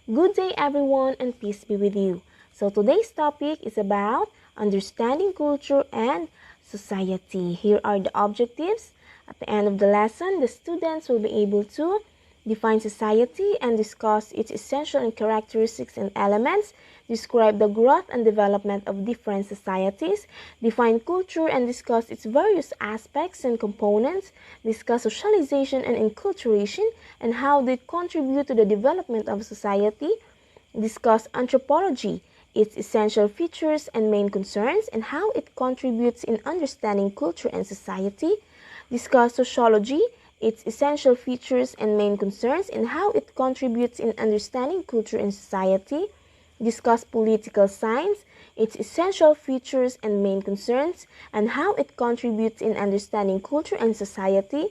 Good day everyone and peace be with you. So today's topic is about understanding culture and society. Here are the objectives. At the end of the lesson, the students will be able to define society and discuss its essential characteristics and elements, describe the growth and development of different societies, define culture and discuss its various aspects and components, discuss socialization and enculturation and how they contribute to the development of society, discuss anthropology, its essential features and main concerns, and how it contributes in understanding culture and society, discuss sociology, its essential features and main concerns, and how it contributes in understanding culture and society, discuss political science, its essential features and main concerns, and how it contributes in understanding culture and society,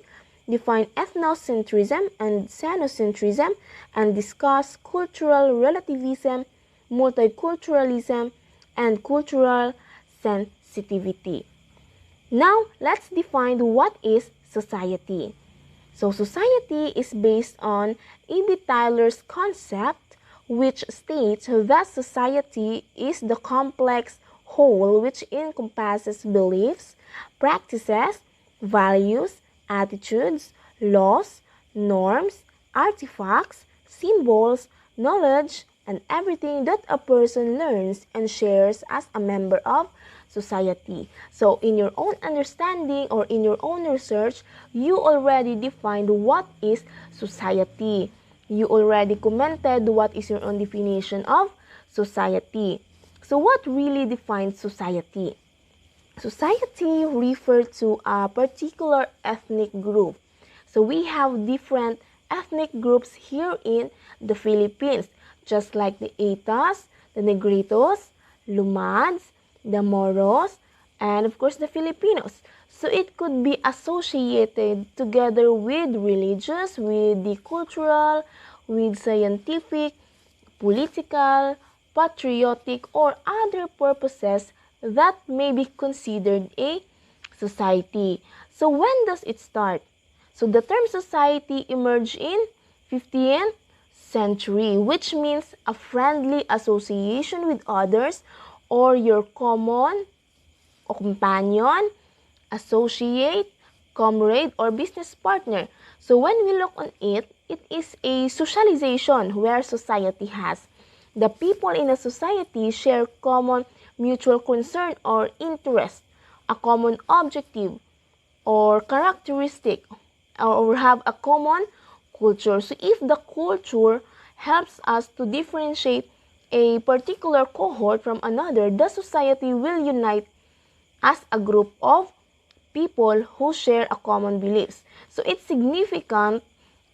define ethnocentrism and xenocentrism, and discuss cultural relativism, multiculturalism, and cultural sensitivity. Now, let's define what is society. So, society is based on E.B. Tyler's concept, which states that society is the complex whole which encompasses beliefs, practices, values, attitudes, laws, norms, artifacts, symbols, knowledge, and everything that a person learns and shares as a member of society. So in your own understanding or in your own research, you already defined what is society. You already commented what is your own definition of society. So what really defines society? Society refers to a particular ethnic group. So we have different ethnic groups here in the Philippines, just like the Atas, the Negritos, Lumads, the Moros, and of course the Filipinos. So it could be associated together with religious, with the cultural, with scientific, political, patriotic, or other purposes that may be considered a society. So when does it start? So the term society emerged in 15th century, which means a friendly association with others or your common or companion, associate, comrade, or business partner. So when we look on it, it is a socialization where society has. The people in a society share common mutual concern or interest, a common objective or characteristic, or have a common culture. So if the culture helps us to differentiate a particular cohort from another, the society will unite as a group of people who share a common beliefs. So its significant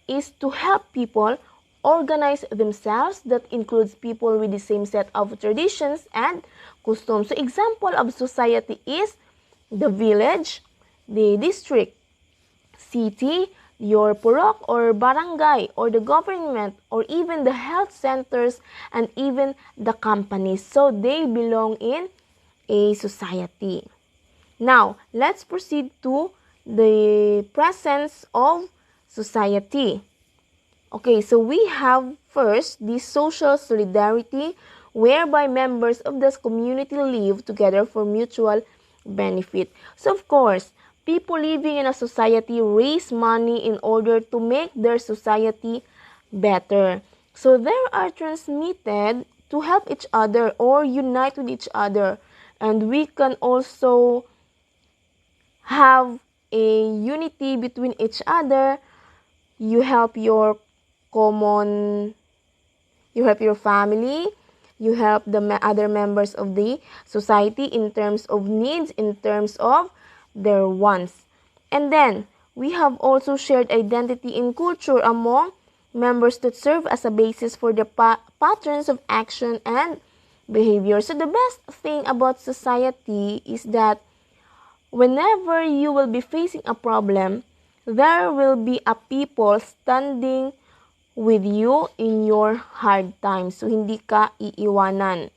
is to help people organize themselves, that includes people with the same set of traditions and customs. So example of society is the village, the district, city, your purok or barangay, or the government, or even the health centers, and even the companies. So they belong in a society. Now, let's proceed to the presence of society. Okay, so we have first the social solidarity, whereby members of this community live together for mutual benefit. So of course, people living in a society raise money in order to make their society better. So they are transmitted to help each other or unite with each other. And we can also have a unity between each other. You help your common, you help your family, you help the other members of the society in terms of needs, in terms of their wants. And then we have also shared identity in culture among members that serve as a basis for the patterns of action and behavior. So the best thing about society is that whenever you will be facing a problem, there will be a people standing with you in your hard times. So, hindi ka iiwanan.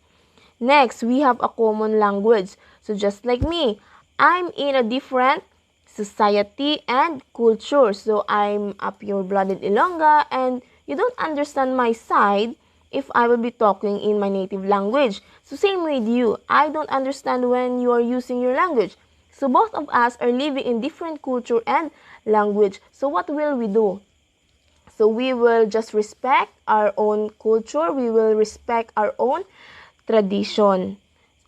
Next, we have a common language. So, just like me, I'm in a different society and culture. So, I'm a pure-blooded Ilongga and you don't understand my side. if I will be talking in my native language. So same with you. I don't understand when you are using your language. So both of us are living in different culture and language. So what will we do? So we will just respect our own culture. We will respect our own tradition.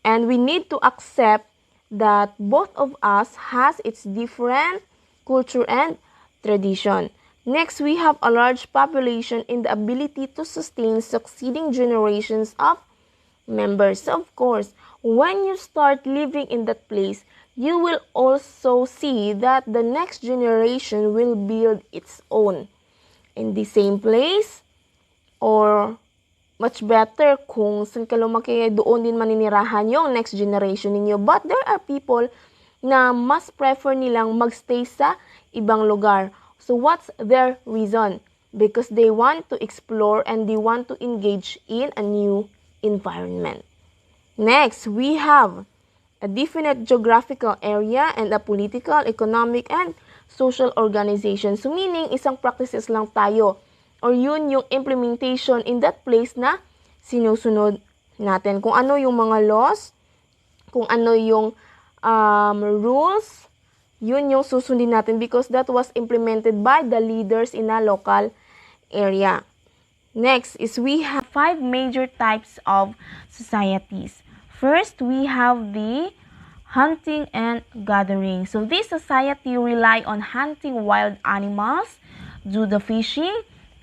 And we need to accept that both of us has its different culture and tradition. Next, we have a large population in the ability to sustain succeeding generations of members. So of course, when you start living in that place, you will also see that the next generation will build its own in the same place, or much better kung saan ka lumaki, doon din maninirahan yung next generation ninyo. But there are people na mas prefer nilang magstay sa ibang lugar. So what's their reason? Because they want to explore and they want to engage in a new environment. Next, we have a definite geographical area and a political, economic, and social organization. So meaning, isang practices lang tayo, or yun yung implementation in that place na sinusunod natin. Kung ano yung mga laws, kung ano yung rules, yun yung susundin natin because that was implemented by the leaders in a local area. Next is we have 5 major types of societies. First, we have the hunting and gathering. So this society rely on hunting wild animals, do the fishing,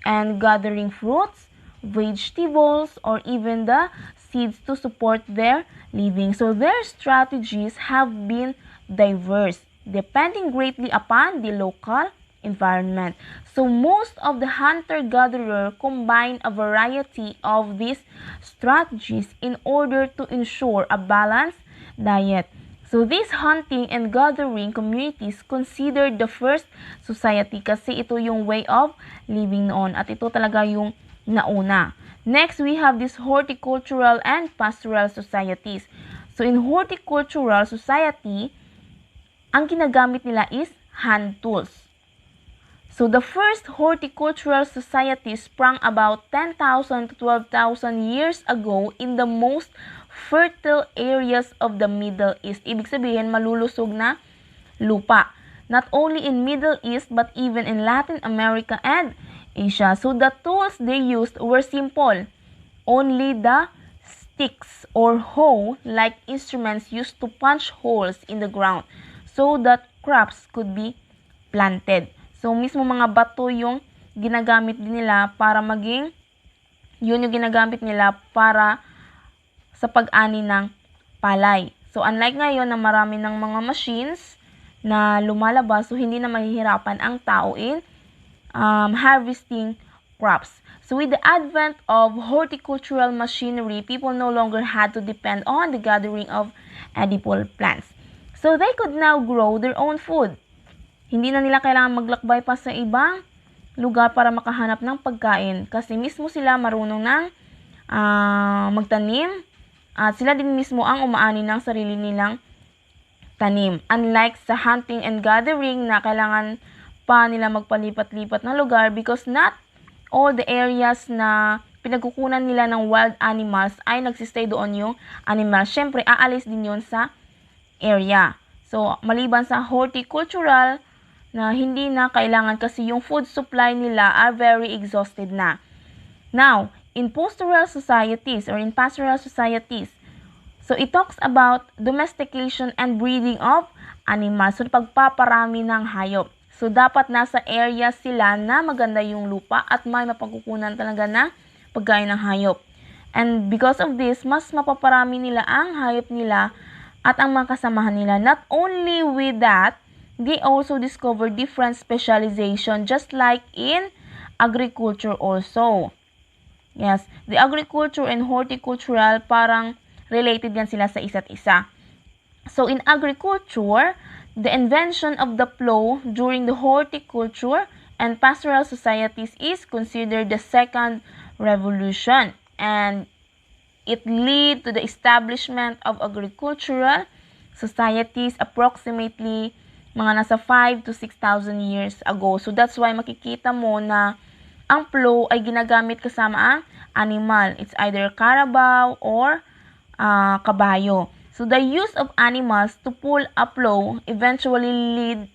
and gathering fruits, vegetables, or even the seeds to support their living. So their strategies have been diverse, depending greatly upon the local environment. So most of the hunter-gatherer combine a variety of these strategies in order to ensure a balanced diet. So these hunting and gathering communities considered the first society kasi ito yung way of living noon at ito talaga yung nauna. Next, we have this horticultural and pastoral societies. So in horticultural society, ang ginagamit nila is hand tools. So the first horticultural society sprang about 10,000 to 12,000 years ago in the most fertile areas of the Middle East. Ibig sabihin, malulusog na lupa. Not only in Middle East, but even in Latin America and Asia. So the tools they used were simple. Only the sticks or hoe-like instruments used to punch holes in the ground so that crops could be planted. So mismo mga bato yung ginagamit din nila para maging, yun yung ginagamit nila para sa pag-ani ng palay. So unlike ngayon na marami ng mga machines na lumalabas, so hindi na mahihirapan ang tao in harvesting crops. So with the advent of horticultural machinery, people no longer had to depend on the gathering of edible plants. So they could now grow their own food. Hindi na nila kailangan maglakbay pa sa ibang lugar para makahanap ng pagkain kasi mismo sila marunong ng magtanim at sila din mismo ang umaani ng sarili nilang tanim. Unlike sa hunting and gathering na kailangan pa nila magpalipat-lipat ng lugar because not all the areas na pinagkukunan nila ng wild animals ay nagsistay doon yung animal. Siyempre, aalis din yun sa area. So, maliban sa horticultural na hindi na kailangan kasi yung food supply nila are very exhausted na. Now, in pastoral societies or in pastoral societies, so it talks about domestication and breeding of animals. So, pagpaparami ng hayop. So, dapat nasa area sila na maganda yung lupa at may mapagkukunan talaga na pagkain ng hayop. And because of this, mas mapaparami nila ang hayop nila at ang mga kasamahan nila. Not only with that, they also discover different specialization just like in agriculture also. Yes, the agriculture and horticultural parang related yan sila sa isa't isa. So in agriculture, the invention of the plow during the horticulture and pastoral societies is considered the second revolution, and it led to the establishment of agricultural societies approximately mga nasa 5 to 6,000 years ago. So that's why makikita mo na ang plow ay ginagamit kasama ang animal. It's either carabao or kabayo. So the use of animals to pull a plow eventually lead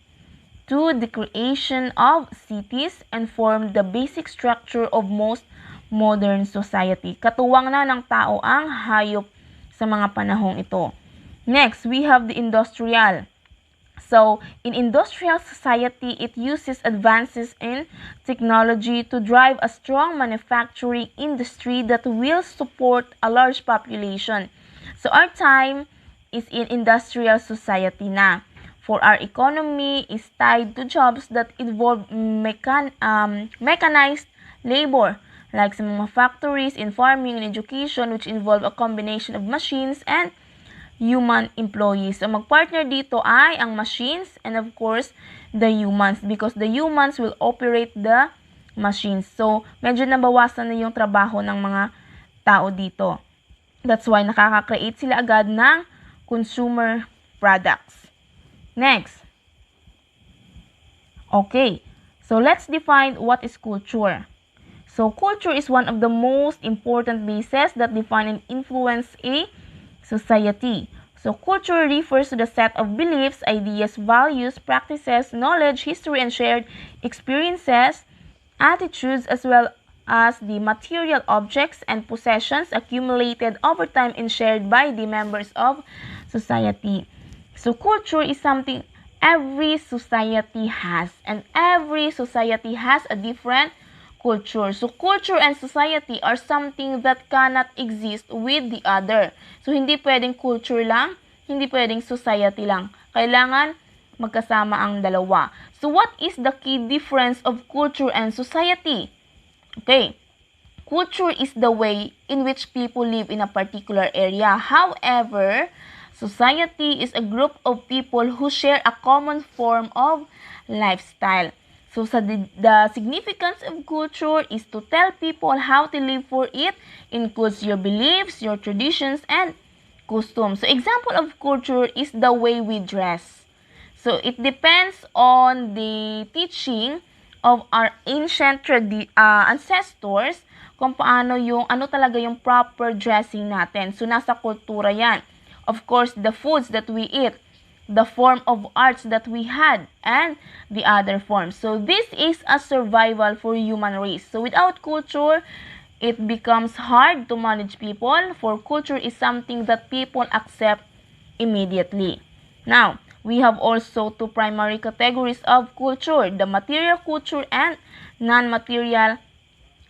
to the creation of cities and formed the basic structure of most modern society. Katuwang na ng tao ang hayop sa mga panahong ito. Next, we have the industrial. So, in industrial society, it uses advances in technology to drive a strong manufacturing industry that will support a large population. So, our time is in industrial society na. For our economy is tied to jobs that involve mechanized labor, like sa mga factories, in farming, and education, which involve a combination of machines and human employees. So, magpartner dito ay ang machines and of course, the humans because the humans will operate the machines. So, medyo nabawasan na yung trabaho ng mga tao dito. That's why nakaka-create sila agad ng consumer products. Next. Okay. So, let's define what is culture. So, culture is one of the most important bases that define and influence a society. So, culture refers to the set of beliefs, ideas, values, practices, knowledge, history, and shared experiences, attitudes, as well as the material objects and possessions accumulated over time and shared by the members of society. So, culture is something every society has, and every society has a different culture. So, culture and society are something that cannot exist with the other. So, hindi pwedeng culture lang, hindi pwedeng society lang. Kailangan magkasama ang dalawa. So, what is the key difference of culture and society? Okay. Culture is the way in which people live in a particular area. However, society is a group of people who share a common form of lifestyle. So, the significance of culture is to tell people how to live, for it includes your beliefs, your traditions, and customs. So, example of culture is the way we dress. So, it depends on the teaching of our ancient ancestors kung paano ano talaga yung proper dressing natin. So, nasa kultura yan. Of course, the foods that we eat, the form of arts that we had, and the other forms. So, this is a survival for human race. So, without culture, it becomes hard to manage people, for culture is something that people accept immediately. Now, we have also two primary categories of culture, the material culture and non-material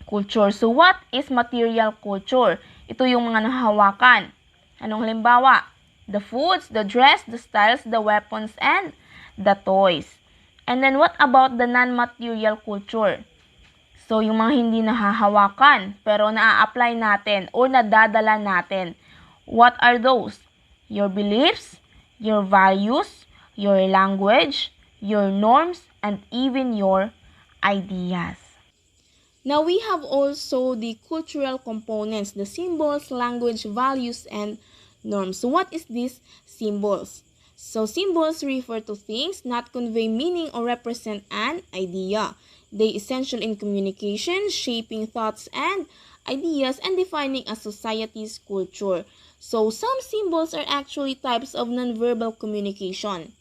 culture. So, what is material culture? Ito yung mga nahahawakan. Anong halimbawa? The foods, the dress, the styles, the weapons, and the toys. And then, what about the non-material culture? So, yung mga hindi nahahawakan, pero naa-apply natin o nadadala natin. What are those? Your beliefs, your values, your language, your norms, and even your ideas. Now, we have also the cultural components, the symbols, language, values, and norms. So, what is these symbols? So, symbols refer to things, not convey meaning or represent an idea. They essential in communication, shaping thoughts and ideas, and defining a society's culture. So, some symbols are actually types of nonverbal communication,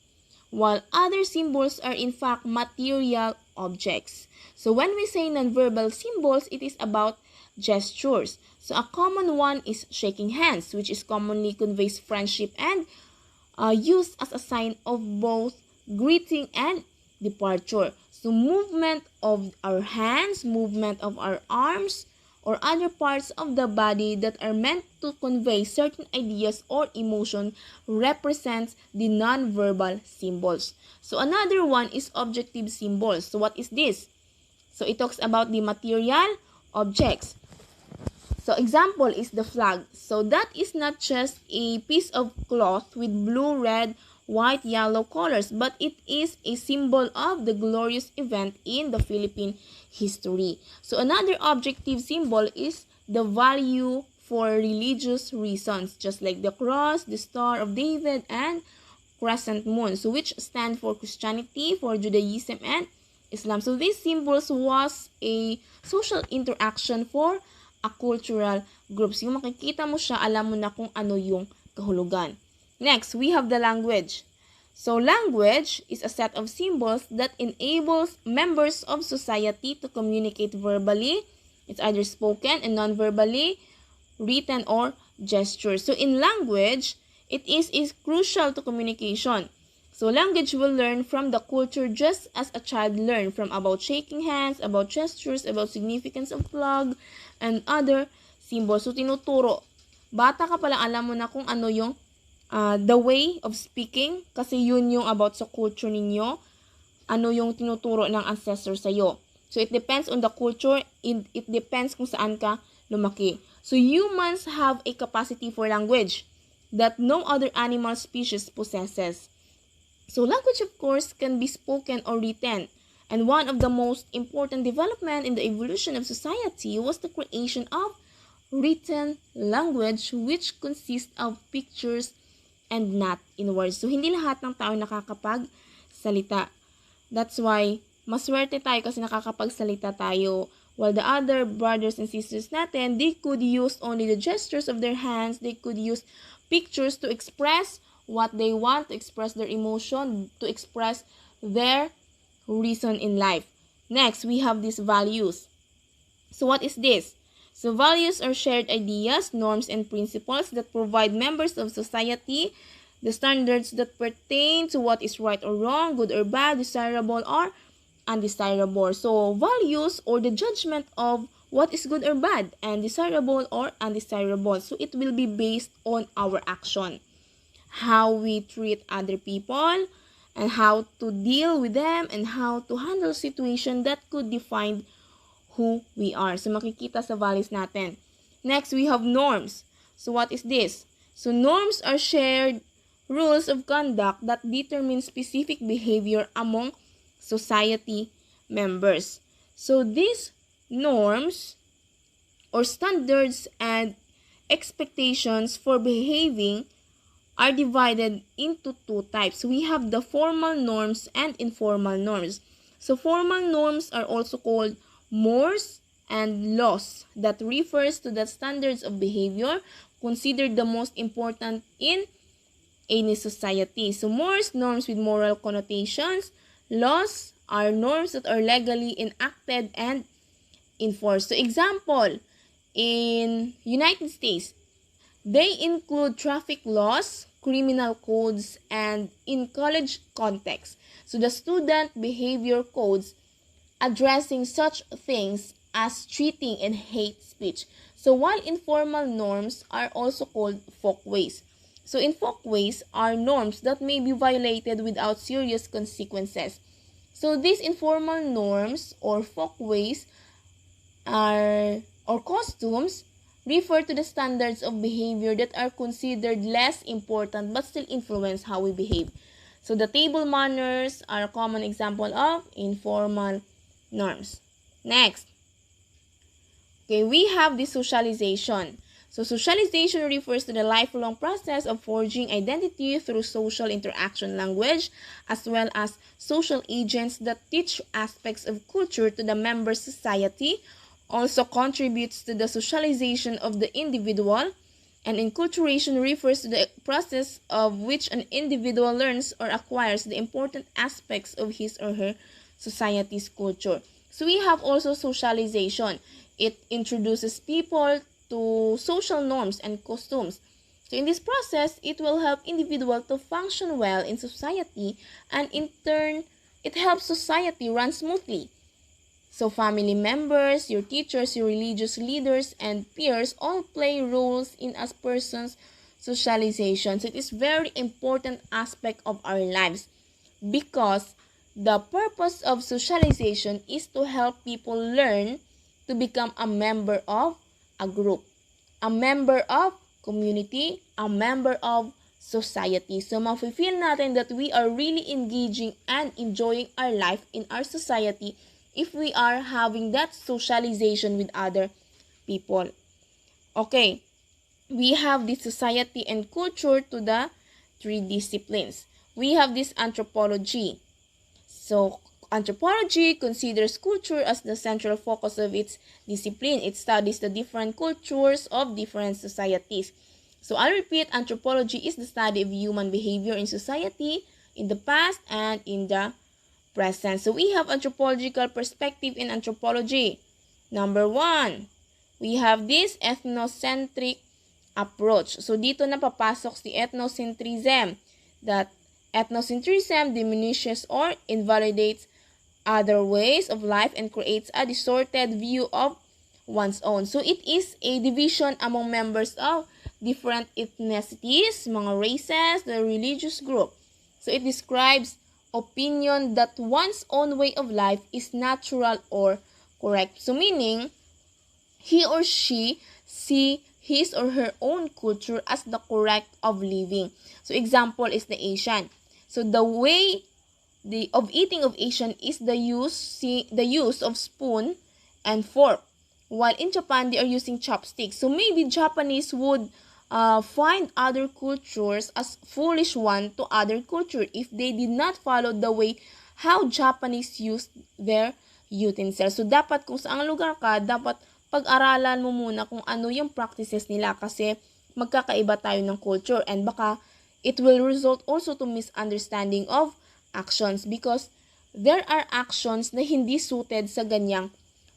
while other symbols are in fact material objects. So, when we say nonverbal symbols, it is about gestures. So, a common one is shaking hands, which is commonly conveys friendship and used as a sign of both greeting and departure. So, movement of our hands, movement of our arms, or other parts of the body that are meant to convey certain ideas or emotion represents the non-verbal symbols. So, another one is objective symbols. So, what is this? So, it talks about the material objects. So, example is the flag. So, that is not just a piece of cloth with blue, red, white, yellow colors, but it is a symbol of the glorious event in the Philippine history. So, another objective symbol is the value for religious reasons, just like the cross, the Star of David, and crescent moon, so which stand for Christianity, for Judaism, and Islam. So, these symbols was a social interaction for a cultural group. So, yung makikita mo siya, alam mo na kung ano yung kahulugan. Next, we have the language. So, language is a set of symbols that enables members of society to communicate verbally. It's either spoken and non-verbally, written, or gesture. So, in language, it is crucial to communication. So, language will learn from the culture just as a child learn from about shaking hands, about gestures, about significance of flag, and other symbols. So, tinuturo. Bata ka palang alam mo na kung ano yung the way of speaking, kasi yun yung about sa culture ninyo, ano yung tinuturo ng ancestor sa'yo. So, it depends on the culture, it depends kung saan ka lumaki. So, humans have a capacity for language that no other animal species possesses. So, language, of course, can be spoken or written. And one of the most important development in the evolution of society was the creation of written language, which consists of pictures and not in words. So, hindi lahat ng tao nakakapagsalita. That's why, maswerte tayo kasi nakakapagsalita tayo. While the other brothers and sisters natin, they could use only the gestures of their hands. They could use pictures to express what they want, to express their emotion, to express their reason in life. Next, we have these values. So, what is this? So, values are shared ideas, norms, and principles that provide members of society the standards that pertain to what is right or wrong, good or bad, desirable or undesirable. So, values or the judgment of what is good or bad and desirable or undesirable. So, it will be based on our action. How we treat other people, and how to deal with them, and how to handle situation that could define who we are. So, makikita sa values natin. Next, we have norms. So, what is this? So, norms are shared rules of conduct that determine specific behavior among society members. So, these norms or standards and expectations for behaving are divided into two types. We have the formal norms and informal norms. So, formal norms are also called mores and laws that refers to the standards of behavior considered the most important in any society. So, mores, norms with moral connotations. Laws are norms that are legally enacted and enforced. So, example, in United States, they include traffic laws, criminal codes, and in college context. So, the student behavior codes addressing such things as cheating and hate speech. So, while informal norms are also called folkways. So, in folkways are norms that may be violated without serious consequences. So, these informal norms or folkways or costumes refer to the standards of behavior that are considered less important but still influence how we behave. So, the table manners are a common example of informal norms. Next, okay, we have the socialization. So, socialization refers to the lifelong process of forging identity through social interaction language, as well as social agents that teach aspects of culture to the member society, also contributes to the socialization of the individual, and enculturation refers to the process of which an individual learns or acquires the important aspects of his or her society's culture. So, we have also socialization. It introduces people to social norms and costumes. So, in this process, it will help individual to function well in society, and in turn, it helps society run smoothly. So, family members, your teachers, your religious leaders, and peers all play roles in a person's socialization. So, it is very important aspect of our lives because the purpose of socialization is to help people learn to become a member of a group, a member of community, a member of society. So, mafe-feel natin that we are really engaging and enjoying our life in our society if we are having that socialization with other people. Okay, we have this society and culture to the three disciplines. We have this anthropology. So, Anthropology considers culture as the central focus of its discipline. It studies the different cultures of different societies. So I'll repeat, anthropology is the study of human behavior in society, in the past, and in the present. So we have anthropological perspective in anthropology. Number 1, we have this ethnocentric approach. So dito na papasok si ethnocentrism. That ethnocentrism diminishes or invalidates other ways of life and creates a distorted view of one's own. So it is a division among members of different ethnicities, mga races, the religious group. So it describes opinion that one's own way of life is natural or correct. So meaning, he or she see his or her own culture as the correct of living. So example is the Asian. So the way of eating of Asian is the use of spoon and fork, while in Japan they are using chopsticks. So maybe Japanese would find other cultures as foolish one to other culture if they did not follow the way how Japanese used their utensils. So dapat kung saang lugar ka, dapat pag-aralan mo muna kung ano yung practices nila kasi magkakaiba tayo ng culture and baka it will result also to misunderstanding of actions because there are actions na hindi suited sa ganyang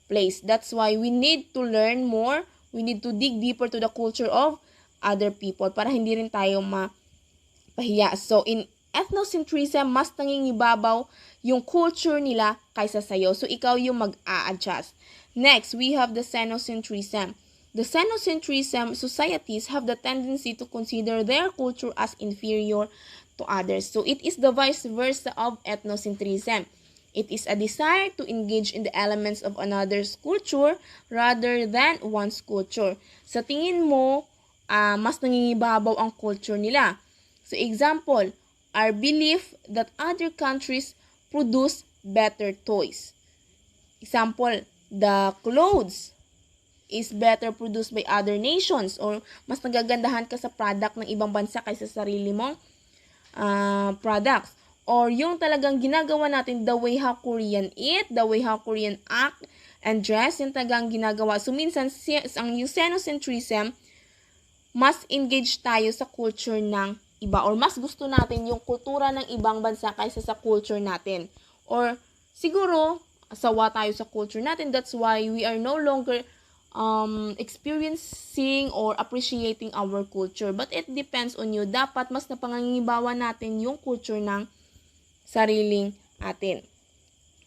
place. That's why we need to learn more. We need to dig deeper to the culture of other people para hindi rin tayo mapahiya. So in ethnocentrism, mas nangingibabaw yung culture nila kaysa sa'yo. So ikaw yung mag-a-adjust. Next, we have the xenocentrism. The xenocentrism societies have the tendency to consider their culture as inferior to others. So it is the vice versa of ethnocentrism. It is a desire to engage in the elements of another's culture rather than one's culture. Sa tingin mo, mas nangingibabaw ang culture nila. So example, our belief that other countries produce better toys. Example, the clothes is better produced by other nations or mas nagagandahan ka sa product ng ibang bansa kaysa sa sarili mong products. Or yung talagang ginagawa natin the way how Korean eat, the way how Korean act and dress, yung talagang ginagawa. So minsan, ang xenocentrism, mas engage tayo sa culture ng iba or mas gusto natin yung kultura ng ibang bansa kaysa sa culture natin. Or siguro, sawa tayo sa culture natin. That's why we are no longer experiencing or appreciating our culture. But it depends on you. Dapat mas napangangibawa natin yung culture ng sariling atin.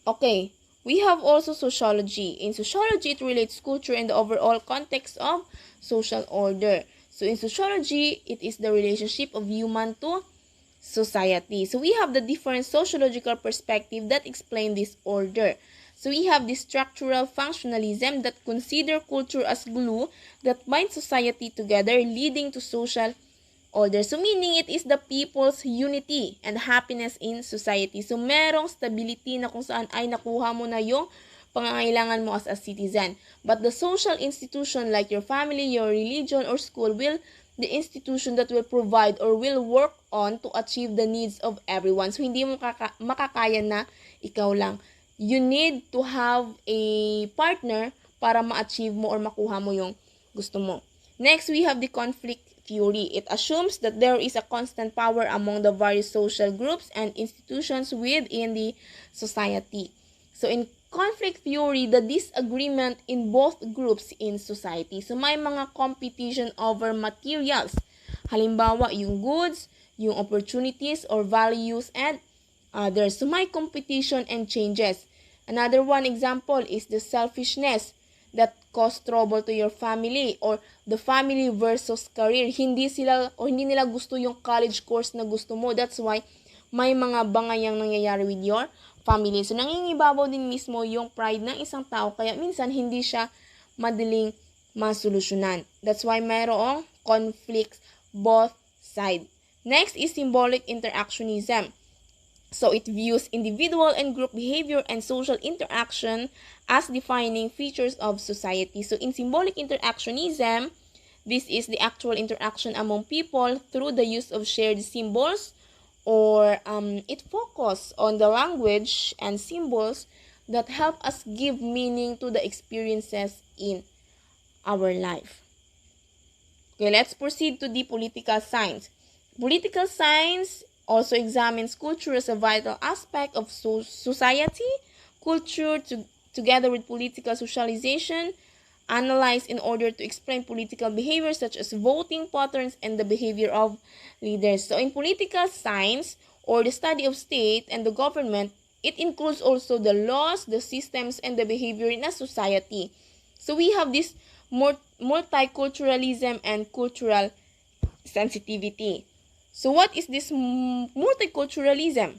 Okay, we have also sociology. In sociology, it relates culture in the overall context of social order. So in sociology, it is the relationship of human to society. So we have the different sociological perspective that explain this order. So we have the structural functionalism that consider culture as glue that binds society together, leading to social order. So meaning it is the people's unity and happiness in society. So merong stability na kung saan ay nakuha mo na yung pangangailangan mo as a citizen. But the social institution like your family, your religion, or school will the institution that will provide or will work on to achieve the needs of everyone. So hindi mo makakaya na ikaw lang. You need to have a partner para ma-achieve mo or makuha mo yung gusto mo. Next, we have the conflict theory. It assumes that there is a constant power among the various social groups and institutions within the society. So in conflict theory, the disagreement in both groups in society. So may mga competition over materials. Halimbawa, yung goods, yung opportunities or values and others. So may competition and changes. Another one example is the selfishness that cause trouble to your family or the family versus career. Hindi nila gusto yung college course na gusto mo. That's why may mga bangayang nangyayari with your family. So nangingibabaw din mismo yung pride ng isang tao kaya minsan hindi siya madaling masolusyonan. That's why mayroong conflicts both sides. Next is symbolic interactionism. So it views individual and group behavior and social interaction as defining features of society. So in symbolic interactionism, this is the actual interaction among people through the use of shared symbols or it focuses on the language and symbols that help us give meaning to the experiences in our life. Okay, let's proceed to the political science. Political science also examines culture as a vital aspect of society. Culture, together with political socialization, analyzed in order to explain political behavior such as voting patterns and the behavior of leaders. So in political science, or the study of state and the government, it includes also the laws, the systems, and the behavior in a society. So we have this multiculturalism and cultural sensitivity. So what is this multiculturalism?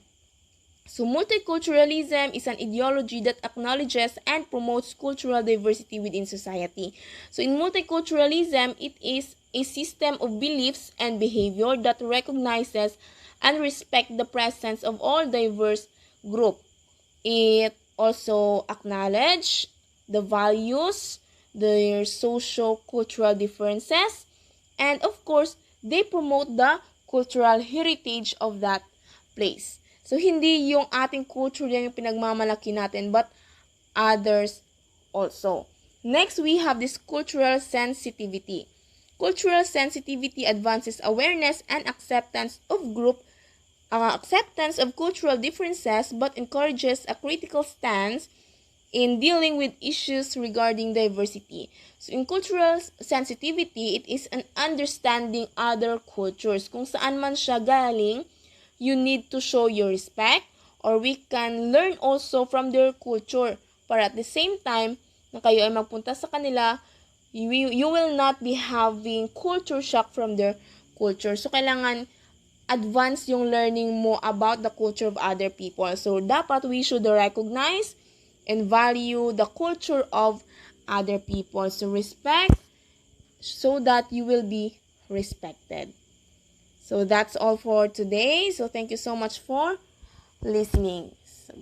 So multiculturalism is an ideology that acknowledges and promotes cultural diversity within society. So in multiculturalism, it is a system of beliefs and behavior that recognizes and respects the presence of all diverse groups. It also acknowledges the values, their social-cultural differences, and of course, they promote the cultural heritage of that place. So, hindi yung ating culture yan yung pinagmamalaki natin, but others also. Next, we have this cultural sensitivity. Cultural sensitivity advances awareness and acceptance of acceptance of cultural differences, but encourages a critical stance in dealing with issues regarding diversity. So, in cultural sensitivity, it is an understanding other cultures. Kung saan man siya galing, you need to show your respect, or we can learn also from their culture. Para at the same time, na kayo ay magpunta sa kanila, you will not be having culture shock from their culture. So, kailangan advance yung learning mo about the culture of other people. So, dapat we should recognize and value the culture of other people. So, respect so that you will be respected. So, that's all for today. So, thank you so much for listening. So,